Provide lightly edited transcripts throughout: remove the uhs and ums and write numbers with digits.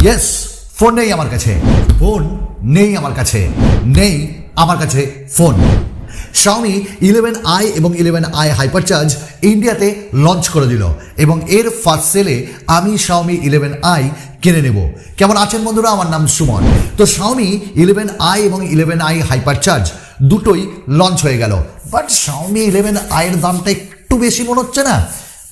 Yes, phone নেই আমার কাছে, ফোন নেই আমার কাছে, নেই আমার কাছে ফোন। Xiaomi 11i এবং 11i HyperCharge ইন্ডিয়াতে লঞ্চ করে দিল এবং এর ফার্স্ট সেলে আমি Xiaomi 11i কিনে নেব। কেমন আছেন বন্ধুরা? আমার নাম সুমন। তো Xiaomi 11i এবং 11i HyperCharge দুটোই লঞ্চ হয়ে গেল, বাট Xiaomi 11i এর দামটা একটু বেশি মনে হচ্ছে না?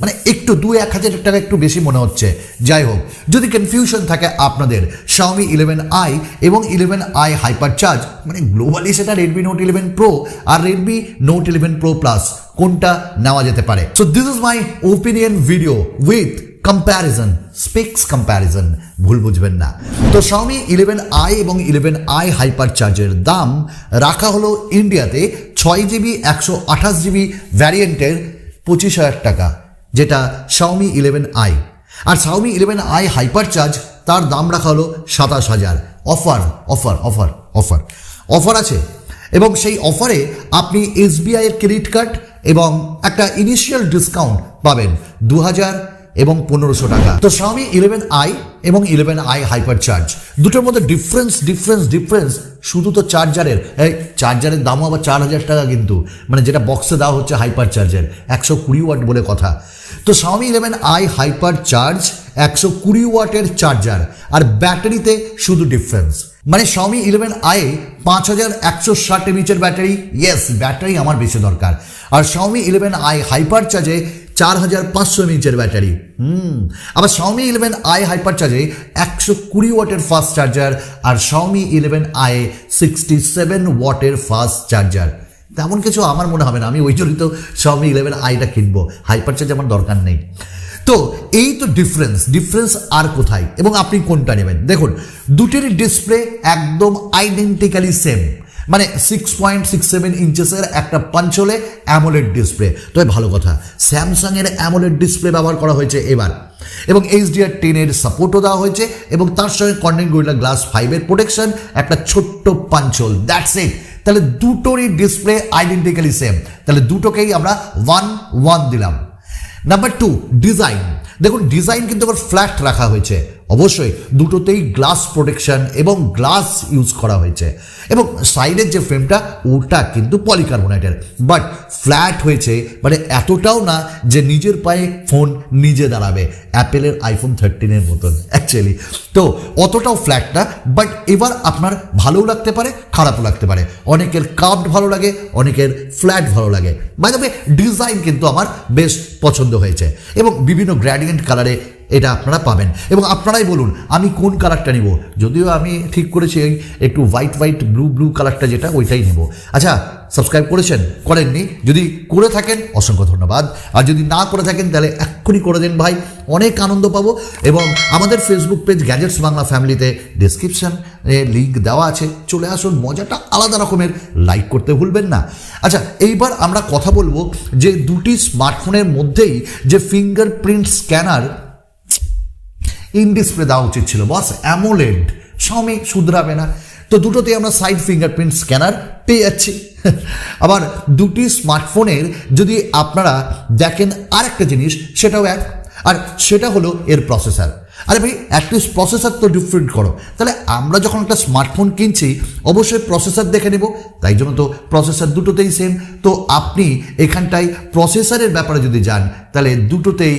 মানে একটু 2-1,000 টাকা একটু বেশি মনে হচ্ছে। যাই হোক, যদি কনফিউশন থাকে আপনাদের Xiaomi 11i এবং 11i HyperCharge মানে গ্লোবালি সেটা Redmi Note 11 Pro আর Redmi Note 11 Pro Plus কোনটা নেওয়া যেতে পারে। So this is my opinion video with comparison, specs comparison, ভুল বুঝবেন না। তো Xiaomi 11i এবং 11i HyperCharge এর দাম রাখা হলো ইন্ডিয়াতে 6GB 128GB ভ্যারিয়েন্টের 25,000 টাকা, যেটা Xiaomi 11i। আর Xiaomi 11i HyperCharge তার দাম রাখা হলো 27,000। Offer offer offer offer offer আছে, এবং সেই অফারে আপনি SBI এর ক্রেডিট কার্ড এবং একটা ইনিশিয়াল ডিসকাউন্ট পাবেন 2,000 এবং 1,500 টাকা। তো Xiaomi 11i এবং 11i HyperCharge দুটোর মধ্যে ডিফারেন্স শুধু তো চার্জারের। এই চার্জারের দামও আবার 4,000 টাকা, কিন্তু মানে যেটা বক্সে দেওয়া হচ্ছে HyperCharge-এর 120 ওয়াট বলে কথা। তো Xiaomi 11i HyperCharge 120 ওয়াটের চার্জার, আর ব্যাটারিতে শুধু ডিফারেন্স। মানে Xiaomi 11i 5160 mAh battery, yes battery আমার বেশি দরকার। আর Xiaomi 11i HyperCharge 4500 mAh battery. আবার Xiaomi 11i HyperCharge 120 ওয়াটের ফাস্ট চার্জার, আর Xiaomi 11i 67 ওয়াটের ফাস্ট চার্জার। তেমন কিছু আমার মনে হবে না, আমি ওই জন্যই তো Xiaomi 11iটা কিনবো, HyperCharge আমার দরকার নেই। তো এই তো ডিফারেন্স আর কোথায়, এবং আপনি কোনটা নেবেন? দেখুন, দুটির ডিসপ্লে একদম আইডেন্টিক্যালি সেম, মানে 6.67 ইঞ্চেসের একটা পাঞ্চলে অ্যামোলেড ডিসপ্লে। তবে ভালো কথা, স্যামসাংয়ের অ্যামোলেড ডিসপ্লে ব্যবহার করা হয়েছে এবার, এবং HDR10 এর সাপোর্টও দেওয়া হয়েছে, এবং তার সঙ্গে কর্নিং গরিলা গ্লাস 5 প্রোটেকশন, একটা ছোট্ট পাঞ্চল, দ্যাটস ইট। তাহলে দুটোরই ডিসপ্লে আইডেন্টিক্যালি সেম, তাহলে দুটোকেই আমরা 1-1 দিলাম। Number 2, design. দেখুন, ডিজাইন কিন্তু আবার ফ্ল্যাট রাখা হয়েছে, অবশ্যই দুটোতেই গ্লাস প্রোটেকশন এবং গ্লাস ইউজ করা হয়েছে, এবং সাইডের যে ফ্রেমটা ওটা কিন্তু পলিকার্বনেটের, বাট ফ্ল্যাট হয়েছে, মানে এতটাও না যে নিজের পায়ে ফোন নিজে দাঁড়াবে, অ্যাপেলের iPhone 13 মতন অ্যাকচুয়ালি। তো অতটাও ফ্ল্যাট না, বাট এবার আপনার ভালোও লাগতে পারে, খারাপও লাগতে পারে। অনেকের কার্ভড ভালো লাগে, অনেকের ফ্ল্যাট ভালো লাগে। বাই দ্য ওয়ে, ডিজাইন কিন্তু আমার বেশ পছন্দ হয়েছে, এবং বিভিন্ন গ্রেডিয়েন্ট কালারে এটা আপনারা পাবেন, এবং আপনারাই বলুন আমি কোন কালারটা নিব। যদিও আমি ঠিক করেছি একটু হোয়াইট ব্লু কালারটা, যেটা ওইটাই নেব। আচ্ছা, সাবস্ক্রাইব করেছেন? করেননি? যদি করে থাকেন অসংখ্য ধন্যবাদ, আর যদি না করে থাকেন তাহলে এক্ষুনি করে দেন ভাই, অনেক আনন্দ পাবো। এবং আমাদের ফেসবুক পেজ গ্যাজেটস বাংলা ফ্যামিলিতে ডেসক্রিপশনে লিঙ্ক দেওয়া আছে, চলে আসুন, মজাটা আলাদা রকমের, লাইক করতে ভুলবেন না। আচ্ছা, এইবার আমরা কথা বলবো যে দুটি স্মার্টফোনের মধ্যেই যে ফিঙ্গারপ্রিন্ট স্ক্যানার ইন ডিসপ্লে দেওয়া উচিত ছিল, বস অ্যামোলেড Xiaomi শুধরাবে না। তো দুটোতে আমরা সাইড ফিঙ্গারপ্রিন্ট স্ক্যানার পেয়ে যাচ্ছি। আবার দুটি স্মার্টফোনের যদি আপনারা দেখেন আরেকটা জিনিস, সেটাও এক, আর সেটা হলো এর প্রসেসর। আরে ভাই, অ্যাটলিস্ট প্রসেসর তো ডিফারেন্ট করো। তাহলে আমরা যখন একটা স্মার্টফোন কিনছি অবশ্যই প্রসেসর দেখে নেব, তাই জন্য তো প্রসেসর দুটোতেই সেম। তো আপনি এখানটায় প্রসেসরের ব্যাপারে যদি যান, তাহলে দুটোতেই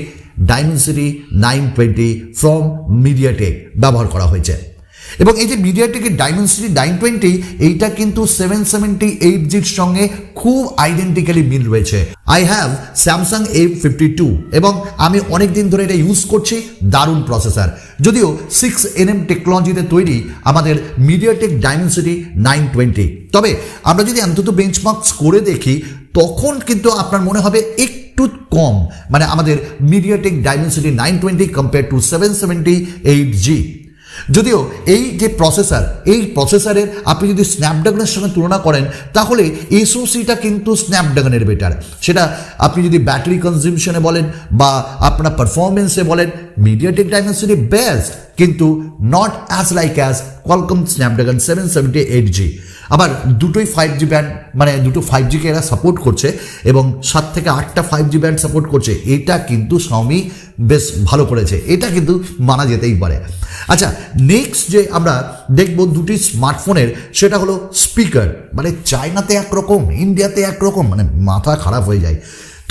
Dimensity 920 ফ্রম MEDIATEK ব্যবহার করা হয়েছে, এবং এই যে MEDIATEKের Dimensity 920 এইটা কিন্তু 778G'র সঙ্গে খুব আইডেন্টিক্যালি মিল রয়েছে। আই হ্যাভ স্যামসাং A52, এবং আমি অনেক দিন ধরে এটা ইউজ করছি, দারুণ প্রসেসর। যদিও 6nm টেকনোলজিতে তৈরি আমাদের MEDIATEK Dimensity 920, তবে আমরা যদি অন্তত বেঞ্চমার্কস করে দেখি তখন কিন্তু আপনার মনে হবে একটু কম, মানে আমাদের MEDIATEK Dimensity 920 compare to 778G। যদিও এই যে প্রসেসর, এই প্রসেসরের আপনি যদি স্ন্যাপড্রাগনের সঙ্গে তুলনা করেন তাহলে SoCটা কিন্তু স্ন্যাপড্রাগনের বেটার। সেটা আপনি যদি ব্যাটারি কনজিউমশনে বলেন বা আপনার পারফরমেন্সে বলেন, MEDIATEK Dimensity বেস্ট, কিন্তু not as like as Qualcomm Snapdragon 778G। আবার দুটোই 5G ব্যান্ড, মানে দুটো 5G-কে এরা সাপোর্ট করছে এবং 7 থেকে 8টা 5G ব্যান্ড সাপোর্ট করছে। এটা কিন্তু Xiaomi বেশ ভালো করেছে, এটা কিন্তু মানা যেতেই পারে। আচ্ছা, নেক্সট যে আমরা দেখব দুটি স্মার্টফোনের, সেটা হলো স্পিকার। মানে চায়নাতে একরকম, ইন্ডিয়াতে একরকম, মানে মাথা খারাপ হয়ে যায়।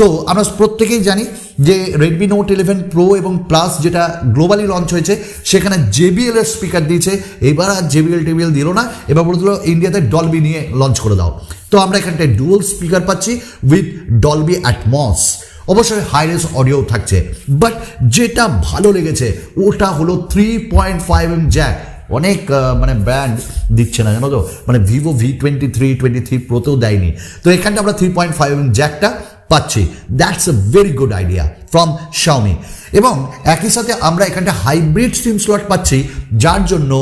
তো আমরা প্রত্যেকেই জানি যে Redmi Note 11 Pro এবং প্লাস যেটা গ্লোবালি লঞ্চ হয়েছে, সেখানে JBL এর স্পিকার দিয়েছে। এবার আর JBL দিল না, এবার বলছিল ইন্ডিয়াতে ডলবি নিয়ে লঞ্চ করে দাও। তো আমরা এখানটায় ডুয়াল স্পিকার পাচ্ছি উইথ ডলবি অ্যাটমস, অবশ্যই হাই রেস অডিও থাকছে। বাট যেটা ভালো লেগেছে ওটা হলো 3.5mm জ্যাক। অনেক মানে ব্র্যান্ড দিচ্ছে না জানো তো, মানে ভিভো V23 প্রোতেও দেয়নি। তো এখানটা আমরা 3.5mm জ্যাকটা পাচ্ছি। That's a very good idea from Xiaomi। এবং একই সাথে আমরা এখানটা হাইব্রিড সিম স্লট পাচ্ছি, যার জন্য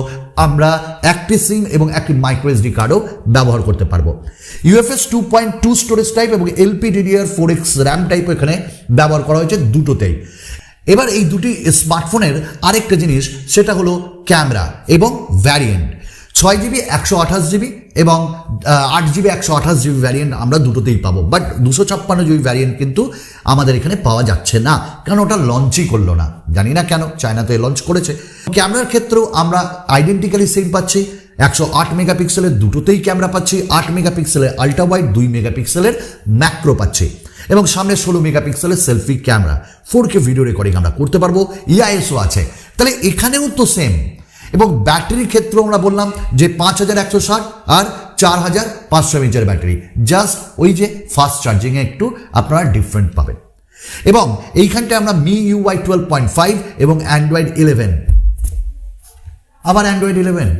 আমরা একটি সিম এবং একটি মাইক্রো এসডি কার্ডও ব্যবহার করতে পারবো। UFS 2.2 স্টোরেজ টাইপ এবং LPDDR4X র্যাম টাইপ এখানে ব্যবহার করা হয়েছে দুটোতেই। এবার এই দুটি স্মার্টফোনের আরেকটা জিনিস, সেটা হলো ক্যামেরা এবং ভ্যারিয়েন্ট। 6GB 128GB এবং 8GB 128GB ভ্যারিয়েন্ট আমরা দুটোতেই পাবো। বাট 256GB ভ্যারিয়েন্ট কিন্তু আমাদের এখানে পাওয়া যাচ্ছে না, কারণ ওটা লঞ্চই করলো না। জানি না কেন, চায়নাতে লঞ্চ করেছে। ক্যামেরার ক্ষেত্রেও আমরা আইডেন্টিক্যালি সেম পাচ্ছি। 108 মেগাপিক্সেলের দুটোতেই ক্যামেরা পাচ্ছি, 8 মেগাপিক্সেলের আল্ট্রা ওয়াইড, 2 মেগাপিক্সেলের ম্যাক্রো পাচ্ছি এবং সামনে 16 মেগাপিক্সেলের selfie camera. 4K video recording আমরা করতে পারবো, EISও আছে। তাহলে এখানেও তো সেম। এবং ব্যাটারির ক্ষেত্রে আমরা বললাম যে 5160 আর 4500 mAh ব্যাটারি, জাস্ট ওই যে ফাস্ট চার্জিংয়ে একটু আপনারা ডিফারেন্ট পাবেন। এবং এইখানটায় আমরা MIUI 12.5 এবং অ্যান্ড্রয়েড 11, আবার অ্যান্ড্রয়েড 11,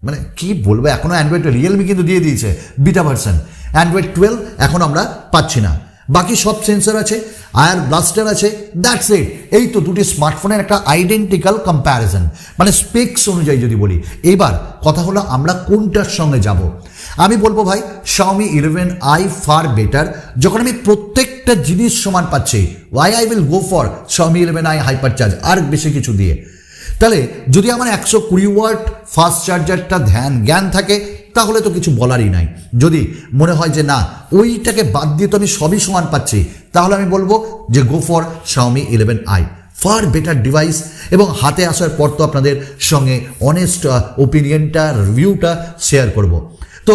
মানে কি বলবো, এখনো অ্যান্ড্রয়েড রিয়েলমি কিন্তু দিয়ে দিয়েছে বিটা ভার্সন। অ্যান্ড্রয়েড 12 এখন আমরা পাচ্ছি না। বাকি সব সেন্সর আছে, আয়ার ব্লাস্টার আছে, দ্যাটস ইট। এই তো দুটি স্মার্টফোনের একটা আইডেন্টিক্যাল কম্প্যারিজন, মানে স্পেক্স অনুযায়ী যদি বলি। এবার কথা হলো আমরা কোনটার সঙ্গে যাব। আমি বলবো ভাই Xiaomi 11i ফার বেটার। যখন আমি প্রত্যেকটা জিনিস সমান পাচ্ছি, why I will go for Xiaomi 11i HyperCharge আর বেশি কিছু দিয়ে। তাহলে যদি আমার 120 ওয়াট ফাস্ট চার্জারটা জ্ঞান থাকে, তাহলে তো কিছু বলারই নাই। যদি মনে হয় যে না, ওইটাকে বাদ দিয়ে তো আমি সবই সমান পাচ্ছি, তাহলে আমি বলবো যে গো for Xiaomi 11i, far better device. এবং হাতে আসার পর তো আপনাদের সঙ্গে অনেস্ট ওপিনিয়নটা, রিভিউটা শেয়ার করব। তো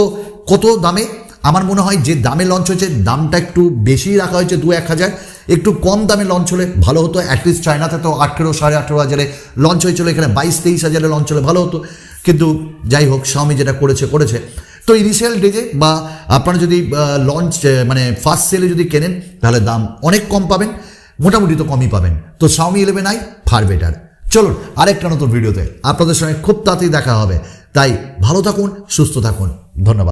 কত দামে? আমার মনে হয় যে দামে লঞ্চ হয়েছে, দামটা একটু বেশি রাখা হয়েছে, 2-1 হাজার। একটু কম দামে লঞ্চ হলে ভালো হতো। অ্যাটলিস্ট চায়নাতে তো 18, 18.5 হাজারে লঞ্চ হয়েছিল, এখানে 22-23 হাজারে লঞ্চ হলে ভালো হতো। কিন্তু যাই হোক, Xiaomi যেটা করেছে। তো ইনিশিয়াল ডেজে বা আপনারা যদি লঞ্চ মানে ফার্স্ট সেলে যদি কেনেন, তাহলে দাম অনেক কম পাবেন, মোটামুটি তো কমই পাবেন। তো Xiaomi 11i ফার বেটার। চলুন আরেকটা নতুন ভিডিওতে আপনাদের সঙ্গে খুব তাড়াতাড়ি দেখা হবে। তাই ভালো থাকুন, সুস্থ থাকুন, ধন্যবাদ।